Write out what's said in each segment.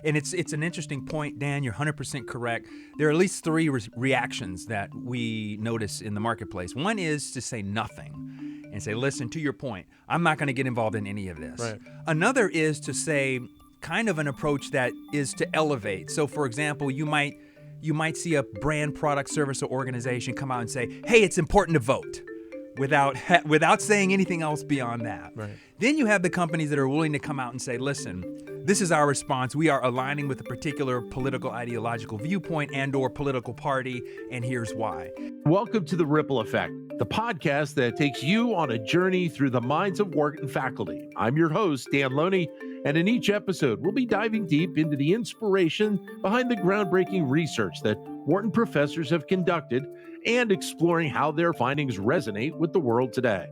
And it's an interesting point, Dan. You're 100% correct. There are at least three reactions that we notice in the marketplace. One is to say nothing and say, listen, to your point, I'm not going to get involved in any of this. Right. Another is to say kind of an approach that is to elevate. So, for example, you might see a brand, product, service, or organization come out and say, hey, it's important to vote, without saying anything else beyond that. Right. Then you have the companies that are willing to come out and say, listen, this is our response. We are aligning with a particular political ideological viewpoint and or political party, and here's why. Welcome to The Ripple Effect, the podcast that takes you on a journey through the minds of Wharton faculty. I'm your host, Dan Loney, and in each episode, we'll be diving deep into the inspiration behind the groundbreaking research that Wharton professors have conducted and exploring how their findings resonate with the world today.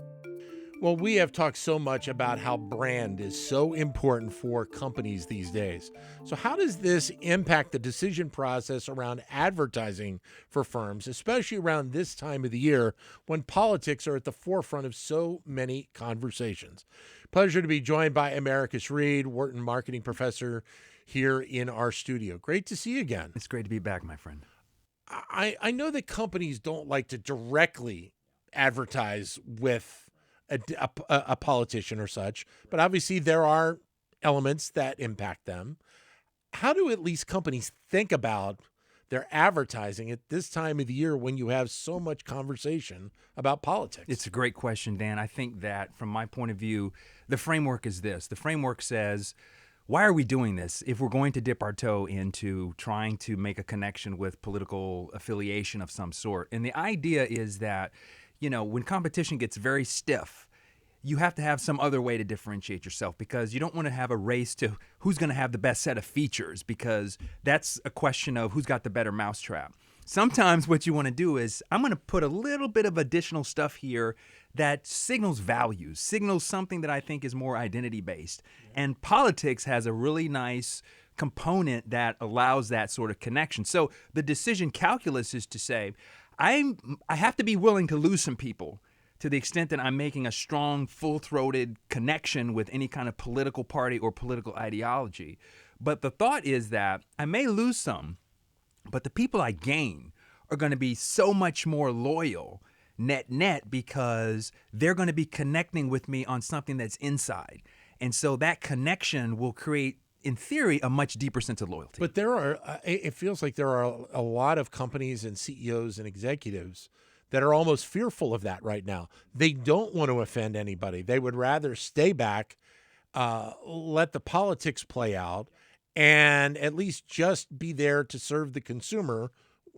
Well, we have talked so much about how brand is so important for companies these days. So how does this impact the decision process around advertising for firms, especially around this time of the year when politics are at the forefront of so many conversations? Pleasure to be joined by Americus Reed, Wharton marketing professor, here in our studio. Great to see you again. It's great to be back, my friend. I know that companies don't like to directly advertise with a politician or such, but obviously there are elements that impact them. How do at least companies think about their advertising at this time of the year when you have so much conversation about politics? It's a great question, Dan. I think that from my point of view, the framework is this. The framework says, why are we doing this if we're going to dip our toe into trying to make a connection with political affiliation of some sort? And the idea is that, when competition gets very stiff, you have to have some other way to differentiate yourself, because you don't want to have a race to who's going to have the best set of features, because that's a question of who's got the better mousetrap. Sometimes what you want to do is, I'm going to put a little bit of additional stuff here that signals values, signals something that I think is more identity-based. And politics has a really nice component that allows that sort of connection. So the decision calculus is to say, I have to be willing to lose some people to the extent that I'm making a strong, full-throated connection with any kind of political party or political ideology. But the thought is that I may lose some, but the people I gain are going to be so much more loyal net because they're going to be connecting with me on something that's inside. And so that connection will create, in theory, a much deeper sense of loyalty. But it feels like there are a lot of companies and CEOs and executives that are almost fearful of that right now. They don't want to offend anybody. They would rather stay back, let the politics play out, and at least just be there to serve the consumer,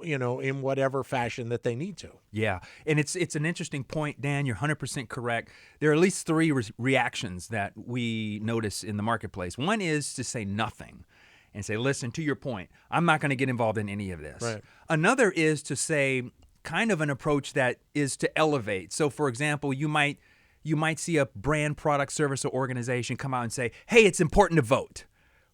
in whatever fashion that they need to. Yeah, and it's an interesting point, Dan. You're 100% correct. There are at least three reactions that we notice in the marketplace. One is to say nothing and say, listen, to your point, I'm not going to get involved in any of this. Right. Another is to say kind of an approach that is to elevate. So, for example, you might see a brand, product, service, or organization come out and say, hey, it's important to vote,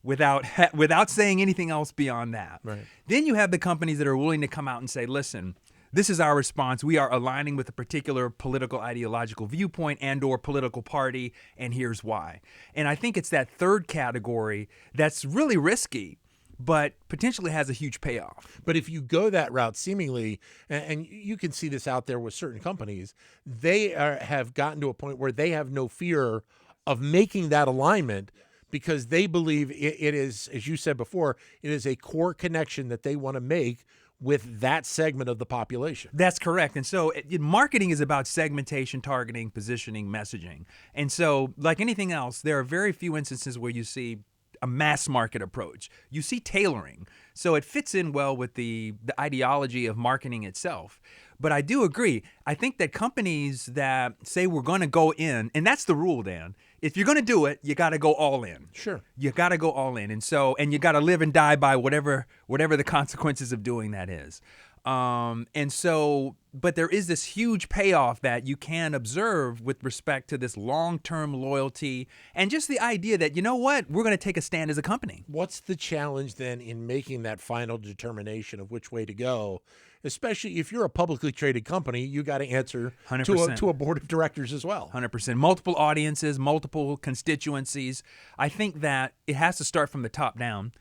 without saying anything else beyond that. Right. Then you have the companies that are willing to come out and say, listen, this is our response. We are aligning with a particular political ideological viewpoint and or political party, and here's why. And I think it's that third category that's really risky, but potentially has a huge payoff. But if you go that route, seemingly, and you can see this out there with certain companies, they have gotten to a point where they have no fear of making that alignment, because they believe it is, as you said before, it is a core connection that they want to make with that segment of the population. That's correct. And so marketing is about segmentation, targeting, positioning, messaging. And so like anything else, there are very few instances where you see a mass market approach. You see tailoring. So it fits in well with the ideology of marketing itself. But I do agree. I think that companies that say we're going to go in, and that's the rule, Dan. If you're going to do it, you got to go all in. Sure. You got to go all in. And you got to live and die by whatever the consequences of doing that is. But there is this huge payoff that you can observe with respect to this long-term loyalty and just the idea that, we're going to take a stand as a company. What's the challenge then in making that final determination of which way to go? Especially if you're a publicly traded company, you got to answer 100%. to a board of directors as well. 100%. Multiple audiences, multiple constituencies. I think that it has to start from the top down.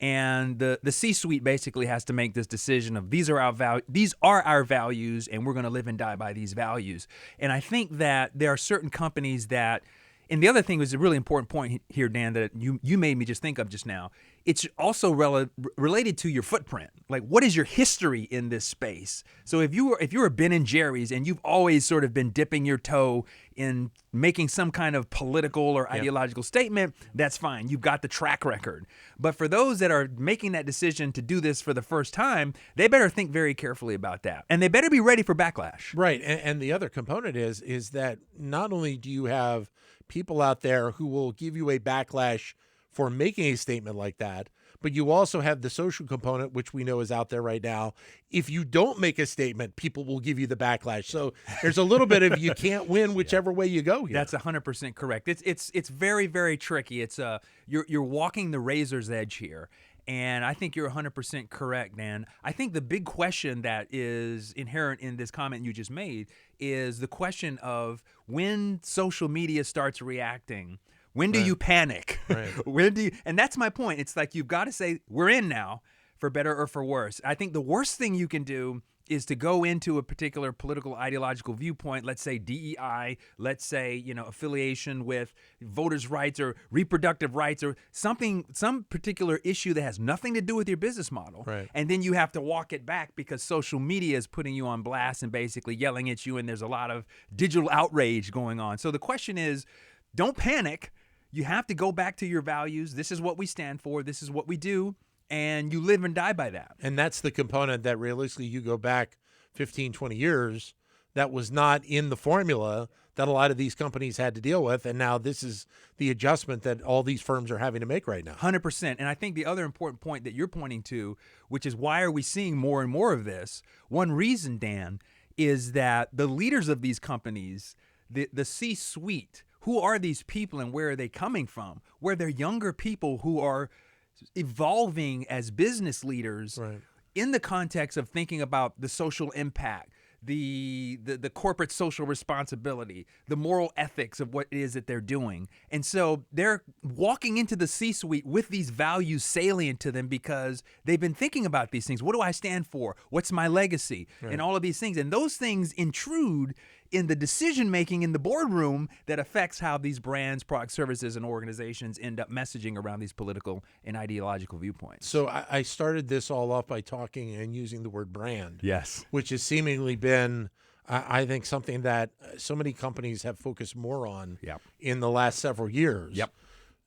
And the C-suite basically has to make this decision of these are our values, and we're going to live and die by these values. And I think that there are certain companies that, and the other thing was a really important point here, Dan, that you made me just think of just now. It's also related to your footprint. Like, what is your history in this space? So if you're a Ben & Jerry's and you've always sort of been dipping your toe in making some kind of political or ideological statement, that's fine. You've got the track record. But for those that are making that decision to do this for the first time, they better think very carefully about that. And they better be ready for backlash. Right. And the other component is that not only do you have people out there who will give you a backlash for making a statement like that, but you also have the social component, which we know is out there right now. If you don't make a statement, people will give you the backlash. So there's a little bit of you can't win whichever way you go here. That's 100% correct. It's very, very tricky. It's you're walking the razor's edge here. And I think you're 100% correct, Dan. I think the big question that is inherent in this comment you just made is the question of when social media starts reacting. When do you panic? Right. And that's my point. It's like you've got to say, we're in now, for better or for worse. I think the worst thing you can do is to go into a particular political ideological viewpoint, let's say DEI, let's say, affiliation with voters' rights or reproductive rights or some particular issue that has nothing to do with your business model. Right. And then you have to walk it back because social media is putting you on blast and basically yelling at you, and there's a lot of digital outrage going on. So the question is, don't panic. You have to go back to your values. This is what we stand for. This is what we do. And you live and die by that. And that's the component that realistically you go back 15, 20 years, that was not in the formula that a lot of these companies had to deal with. And now this is the adjustment that all these firms are having to make right now. 100%. And I think the other important point that you're pointing to, which is why are we seeing more and more of this? One reason, Dan, is that the leaders of these companies, the C-suite, who are these people and where are they coming from? Where they're younger people who are evolving as business leaders in the context of thinking about the social impact, the corporate social responsibility, the moral ethics of what it is that they're doing. And so they're walking into the C-suite with these values salient to them because they've been thinking about these things. What do I stand for? What's my legacy? And all of these things. And those things intrude in the decision-making in the boardroom that affects how these brands, products, services, and organizations end up messaging around these political and ideological viewpoints. So I started this all off by talking and using the word brand. Yes. Which has seemingly been, I think, something that so many companies have focused more on in the last several years.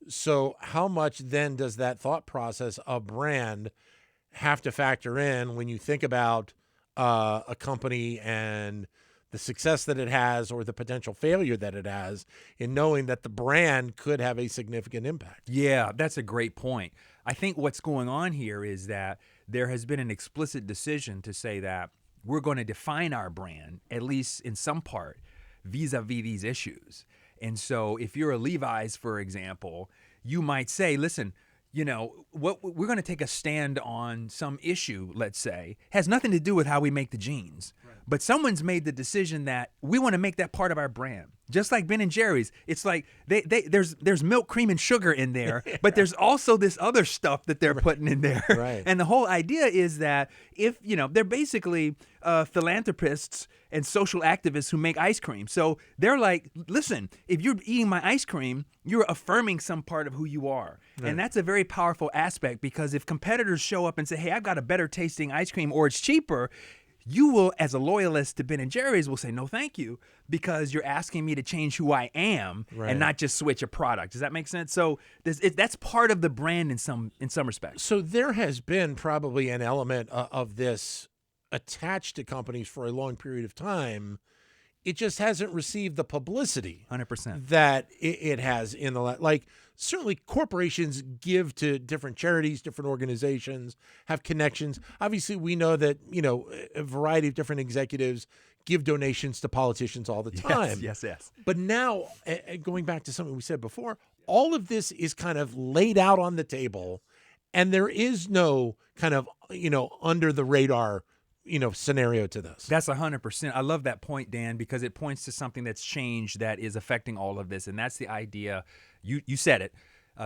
So how much then does that thought process of brand have to factor in when you think about a company and the success that it has or the potential failure that it has in knowing that the brand could have a significant impact? Yeah, that's a great point. I think what's going on here is that there has been an explicit decision to say that we're going to define our brand, at least in some part, vis-a-vis these issues. And so if you're a Levi's, for example, you might say, listen, what we're going to take a stand on some issue, let's say, has nothing to do with how we make the jeans. But someone's made the decision that we want to make that part of our brand. Just like Ben & Jerry's, it's like there's milk, cream, and sugar in there, but there's also this other stuff that they're putting in there. And the whole idea is that if, they're basically philanthropists and social activists who make ice cream. So they're like, listen, if you're eating my ice cream, you're affirming some part of who you are. And that's a very powerful aspect because if competitors show up and say, hey, I've got a better tasting ice cream or it's cheaper, you will, as a loyalist to Ben & Jerry's, will say, no, thank you, because you're asking me to change who I am and not just switch a product. Does that make sense? So that's part of the brand in some respects. So there has been probably an element of this attached to companies for a long period of time. It just hasn't received the publicity 100% that it has in the like. Certainly, corporations give to different charities, different organizations, have connections. Obviously, we know that a variety of different executives give donations to politicians all the time. Yes. But now, going back to something we said before, all of this is kind of laid out on the table, and there is no kind of under the radar scenario to this. That's 100%. I love that point, Dan, because it points to something that's changed that is affecting all of this. And that's the idea. You said it.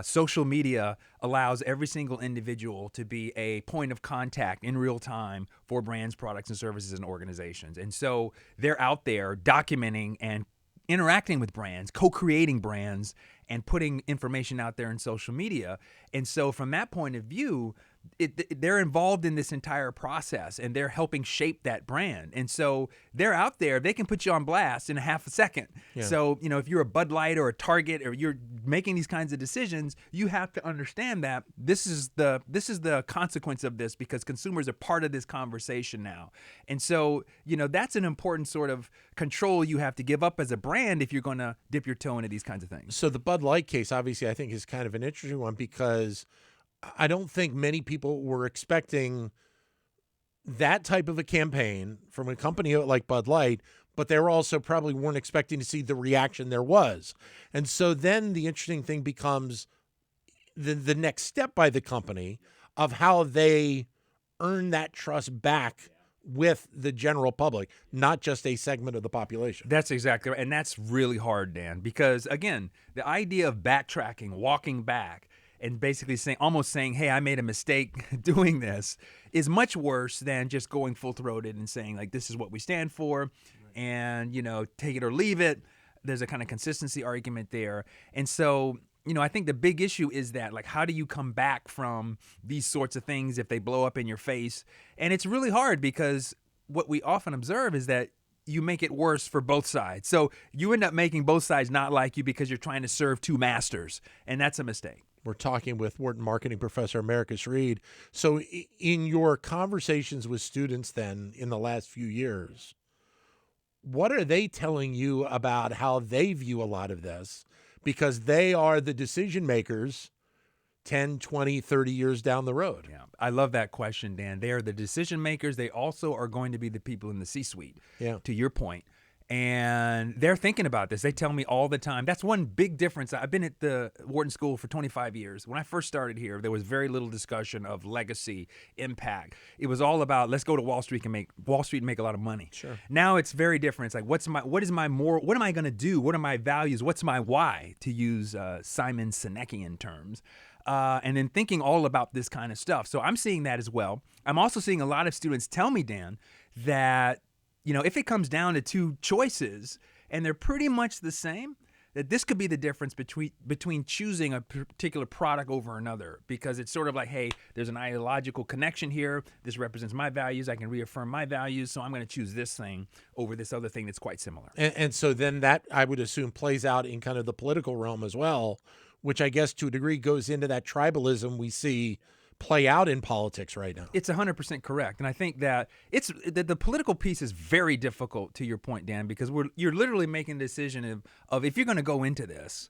social media allows every single individual to be a point of contact in real time for brands, products, and services and organizations. And so they're out there documenting and interacting with brands, co-creating brands, and putting information out there in social media. And so from that point of view, they're involved in this entire process, and they're helping shape that brand. And so they're out there, they can put you on blast in a half a second. Yeah. So, if you're a Bud Light or a Target, or you're making these kinds of decisions, you have to understand that this is the consequence of this, because consumers are part of this conversation now. And so, that's an important sort of control you have to give up as a brand if you're going to dip your toe into these kinds of things. So the Bud Light case, obviously, I think is kind of an interesting one, because I don't think many people were expecting that type of a campaign from a company like Bud Light, but they were also probably weren't expecting to see the reaction there was. And so then the interesting thing becomes the next step by the company of how they earn that trust back with the general public, not just a segment of the population. That's exactly right. And that's really hard, Dan, because again, the idea of backtracking, walking back, and basically almost saying, hey, I made a mistake doing this, is much worse than just going full-throated and saying, like, this is what we stand for, and, take it or leave it. There's a kind of consistency argument there. And so, I think the big issue is that, like, how do you come back from these sorts of things if they blow up in your face? And it's really hard, because what we often observe is that you make it worse for both sides. So you end up making both sides not like you because you're trying to serve two masters, and that's a mistake. We're talking with Wharton marketing professor Americus Reed. So in your conversations with students then in the last few years, what are they telling you about how they view a lot of this? Because they are the decision makers 10, 20, 30 years down the road. Yeah, I love that question, Dan. They are the decision makers. They also are going to be the people in the C-suite, to your point. And they're thinking about this. They tell me all the time. That's one big difference. I've been at the Wharton School for 25 years. When I first started here, there was very little discussion of legacy, impact. It was all about, let's go to Wall Street and make a lot of money. Sure. Now it's very different. It's like, what am I going to do? What are my values? What's my why, to use Simon Sinekian terms? And then thinking all about this kind of stuff. So I'm seeing that as well. I'm also seeing a lot of students tell me, Dan, that if it comes down to two choices and they're pretty much the same, that this could be the difference between choosing a particular product over another, because it's sort of like, hey, there's an ideological connection here. This represents my values. I can reaffirm my values, so I'm going to choose this thing over this other thing that's quite similar. And so then that, I would assume, plays out in kind of the political realm as well, which I guess to a degree goes into that tribalism we see play out in politics right now. It's 100% correct. And I think that the political piece is very difficult, to your point, Dan, because you're literally making a decision of if you're going to go into this,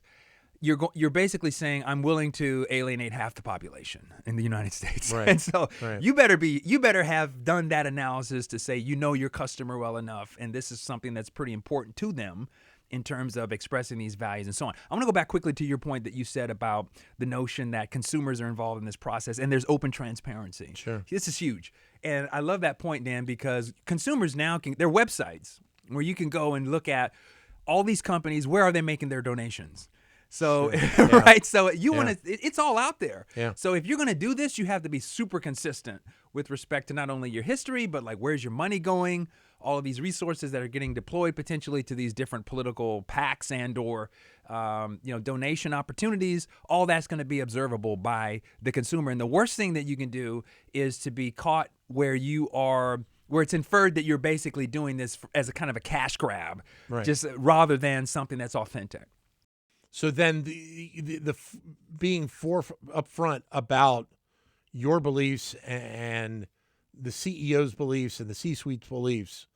you're basically saying, I'm willing to alienate half the population in the United States. Right. And so you better have done that analysis to say, your customer well enough, and this is something that's pretty important to them in terms of expressing these values and so on. I'm going to go back quickly to your point that you said about the notion that consumers are involved in this process and there's open transparency. Sure. This is huge. And I love that point, Dan, because consumers now there are websites where you can go and look at all these companies, where are they making their donations? So, Sure. right? So it's all out there. Yeah. So if you're going to do this, you have to be super consistent with respect to not only your history, but like, where's your money going? All of these resources that are getting deployed potentially to these different political PACs and or donation opportunities, all that's going to be observable by the consumer. And the worst thing that you can do is to be caught where it's inferred that you're basically doing this as a kind of a cash grab, right, just rather than something that's authentic. So then the being upfront about your beliefs and the CEO's beliefs and the C-suite's beliefs,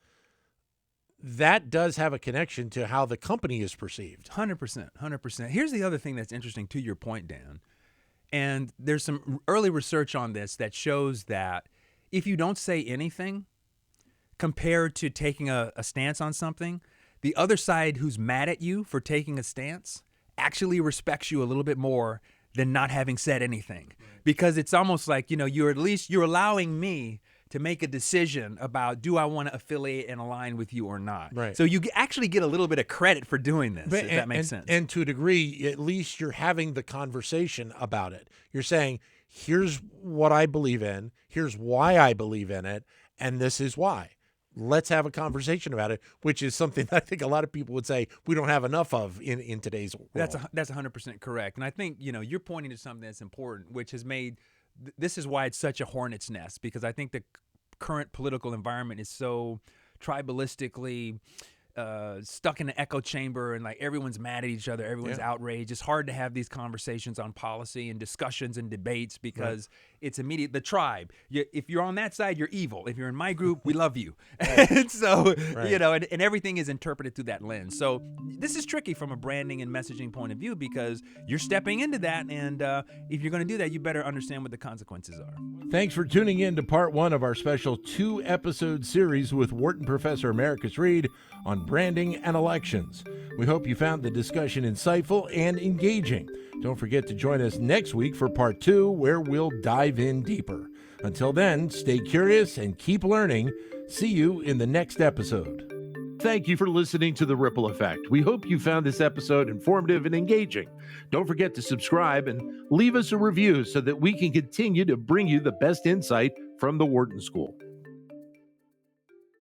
that does have a connection to how the company is perceived. 100%. Here's the other thing that's interesting to your point, Dan. And there's some early research on this that shows that if you don't say anything compared to taking a stance on something, the other side who's mad at you for taking a stance actually respects you a little bit more than not having said anything. Right. Because it's almost like, you're allowing me to make a decision about, do I want to affiliate and align with you or not? Right. So you actually get a little bit of credit for doing this, if that makes sense. And to a degree, at least you're having the conversation about it. You're saying, here's what I believe in, here's why I believe in it, and this is why. Let's have a conversation about it, which is something that I think a lot of people would say we don't have enough of in today's world. That's 100% correct. And I think, you're pointing to something that's important, which has made this is why it's such a hornet's nest, because I think the current political environment is so tribalistically stuck in an echo chamber, and like everyone's mad at each other, everyone's outraged. It's hard to have these conversations on policy and discussions and debates because it's immediate. The tribe. If you're on that side, you're evil. If you're in my group, we love you. And so and everything is interpreted through that lens. So this is tricky from a branding and messaging point of view, because you're stepping into that, and if you're going to do that, you better understand what the consequences are. Thanks for tuning in to part 1 of our special 2-episode series with Wharton Professor Americus Reed on branding and elections. We hope you found the discussion insightful and engaging. Don't forget to join us next week for part 2, where we'll dive in deeper. Until then, stay curious and keep learning. See you in the next episode. Thank you for listening to The Ripple Effect. We hope you found this episode informative and engaging. Don't forget to subscribe and leave us a review so that we can continue to bring you the best insight from the Wharton School.